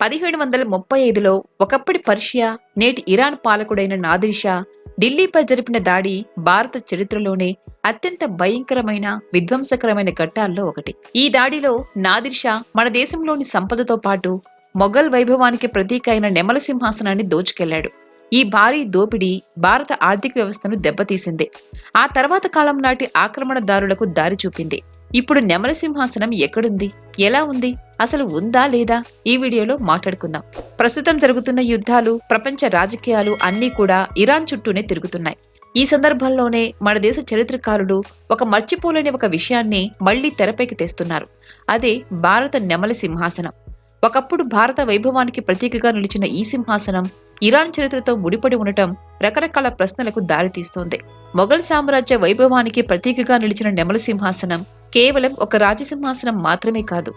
1735లో ఒకప్పటి పర్షియా, నేటి ఇరాన్ పాలకుడైన నాదిర్ షా ఢిల్లీపై జరిపిన దాడి భారత చరిత్రలోనే అత్యంత భయంకరమైన, విధ్వంసకరమైన ఘట్టాల్లో ఒకటి. ఈ దాడిలో నాదిర్ షా మన దేశంలోని సంపదతో పాటు మొఘల్ వైభవానికి ప్రతీక అయిన నెమల సింహాసనాన్ని దోచుకెళ్లాడు. ఈ భారీ దోపిడీ భారత ఆర్థిక వ్యవస్థను దెబ్బతీసింది. ఆ తర్వాత కాలం నాటి ఆక్రమణదారులకు దారి చూపింది. ఇప్పుడు నెమల సింహాసనం ఎక్కడుంది, ఎలా ఉంది, అసలు ఉందా లేదా, ఈ వీడియోలో మాట్లాడుకుందాం. ప్రస్తుతం జరుగుతున్న యుద్ధాలు, ప్రపంచ రాజకీయాలు అన్నీ కూడా ఇరాన్ చుట్టూనే తిరుగుతున్నాయి. ఈ సందర్భంలోనే మన దేశ చరిత్రకారులు ఒక మర్చిపోలేని ఒక విషయాన్ని మళ్లీ తెరపైకి తెస్తున్నారు. అదే భారత నెమలి సింహాసనం. ఒకప్పుడు భారత వైభవానికి ప్రతీకగా నిలిచిన ఈ సింహాసనం ఇరాన్ చరిత్రతో ముడిపడి ఉండటం రకరకాల ప్రశ్నలకు దారితీస్తోంది. మొఘల్ సామ్రాజ్య వైభవానికి ప్రతీకగా నిలిచిన నెమల సింహాసనం కేవలం ఒక రాజసింహాసనం మాత్రమే కాదు.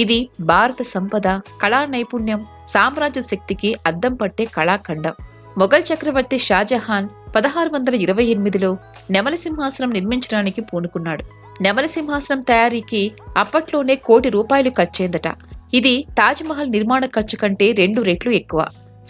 ఇది భారత సంపద, కళా నైపుణ్యం, సామ్రాజ్య శక్తికి అద్దం పట్టే కళాఖండం. మొఘల్ చక్రవర్తి షాజహాన్ 1628లో నెమల సింహాసనం నిర్మించడానికి పూనుకున్నాడు. నెమల సింహాసనం తయారీకి అప్పట్లోనే ₹1,00,00,000 ఖర్చయిందట. ఇది తాజ్మహల్ నిర్మాణ ఖర్చు కంటే 2 రెట్లు ఎక్కువ.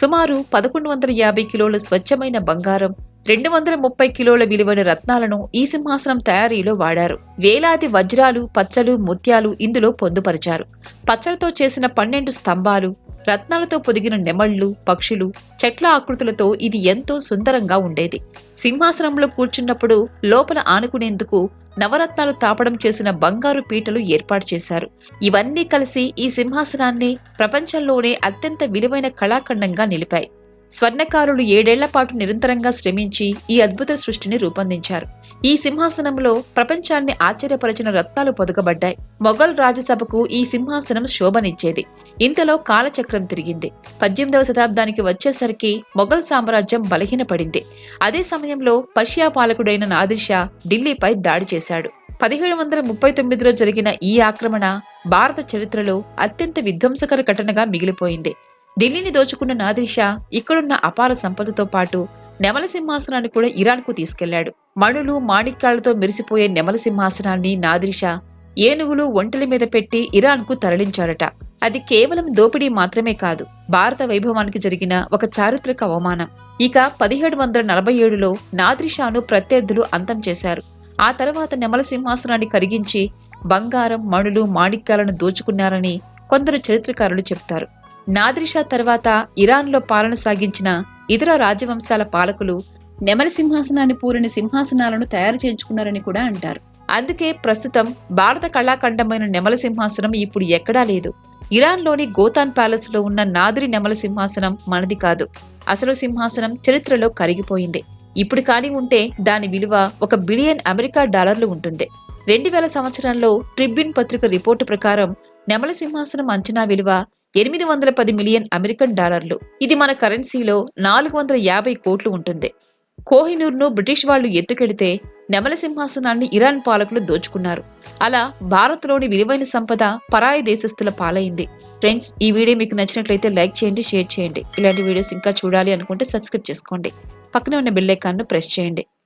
సుమారు 1150 కిలోల స్వచ్ఛమైన బంగారం, 230 కిలోల విలువైన రత్నాలను ఈ సింహాసనం తయారీలో వాడారు. వేలాది వజ్రాలు, పచ్చలు, ముత్యాలు ఇందులో పొందుపరిచారు. పచ్చలతో చేసిన 12 స్తంభాలు, రత్నాలతో పొదిగిన నెమళ్లు, పక్షులు, చెట్ల ఆకృతులతో ఇది ఎంతో సుందరంగా ఉండేది. సింహాసనంలో కూర్చున్నప్పుడు లోపల ఆనుకునేందుకు నవరత్నాలు తాపడం చేసిన బంగారు పీటలు ఏర్పాటు చేశారు. ఇవన్నీ కలిసి ఈ సింహాసనాన్ని ప్రపంచంలోనే అత్యంత విలువైన కళాఖండంగా నిలిపాయి. స్వర్ణకారులు 7 ఏళ్ల పాటు నిరంతరంగా శ్రమించి ఈ అద్భుత సృష్టిని రూపొందించారు. ఈ సింహాసనంలో ప్రపంచాన్ని ఆశ్చర్యపరిచిన రత్నాలు పొదగబడ్డాయి. మొఘల్ రాజసభకు ఈ సింహాసనం శోభనిచ్చేది. ఇంతలో కాలచక్రం తిరిగింది. 18వ శతాబ్దానికి వచ్చేసరికి మొఘల్ సామ్రాజ్యం బలహీనపడింది. అదే సమయంలో పర్షియా పాలకుడైన నాదిర్ షా ఢిల్లీపై దాడి చేశాడు. 1739లో జరిగిన ఈ ఆక్రమణ భారత చరిత్రలో అత్యంత విధ్వంసకర ఘటనగా మిగిలిపోయింది. ఢిల్లీని దోచుకున్న నాదిర్ షా ఇక్కడున్న అపార సంపదతో పాటు నెమల సింహాసనాన్ని కూడా ఇరాన్కు తీసుకెళ్లాడు. మణులు, మాణిక్యాలతో మెరిసిపోయే నెమల సింహాసనాన్ని నాదిర్ షా ఏనుగులు, ఒంటెల మీద పెట్టి ఇరాన్కు తరలించాడట. అది కేవలం దోపిడీ మాత్రమే కాదు, భారత వైభవానికి జరిగిన ఒక చారిత్రక అవమానం. ఇక 1747లో నాదిర్ షాను ప్రత్యర్థులు అంతం చేశారు. ఆ తర్వాత నెమల సింహాసనాన్ని కరిగించి బంగారం, మణులు, మాణిక్యాలను దోచుకున్నారని కొందరు చరిత్రకారులు చెప్తారు. నాదిర్ షా తర్వాత ఇరాన్లో పాలన సాగించిన ఇతర రాజవంశాల పాలకులు నెమల సింహాసనాన్ని పూరిన సింహాసనాలను తయారు చేయించుకున్నారని కూడా అంటారు. అందుకే ప్రస్తుతం భారత కళాఖండమైన నెమల సింహాసనం ఇప్పుడు ఎక్కడా లేదు. ఇరాన్లోని గోతాన్ ప్యాలెస్ లో ఉన్న నాదిరి నెమల సింహాసనం మనది కాదు. అసలు సింహాసనం చరిత్రలో కరిగిపోయింది. ఇప్పుడు కాని ఉంటే దాని విలువ $1 బిలియన్ ఉంటుంది. 2000 సంవత్సరంలో ట్రిబ్యూన్ పత్రిక రిపోర్టు ప్రకారం నెమల సింహాసనం అంచనా విలువ $810 మిలియన్. ఇది మన కరెన్సీలో 450 కోట్లు ఉంటుంది. కోహినూర్ను బ్రిటిష్ వాళ్లు ఎత్తుకెడితే నెమల సింహాసనాన్ని ఇరాన్ పాలకులు దోచుకున్నారు. అలా భారత్లోని విలువైన సంపద పరాయి దేశస్థుల పాలైంది. ఫ్రెండ్స్, ఈ వీడియో మీకు నచ్చినట్లయితే లైక్ చేయండి, షేర్ చేయండి. ఇలాంటి వీడియోస్ ఇంకా చూడాలి అనుకుంటే సబ్స్క్రైబ్ చేసుకోండి. పక్కనే ఉన్న బెల్ ఐకాన్ను ప్రెస్ చేయండి.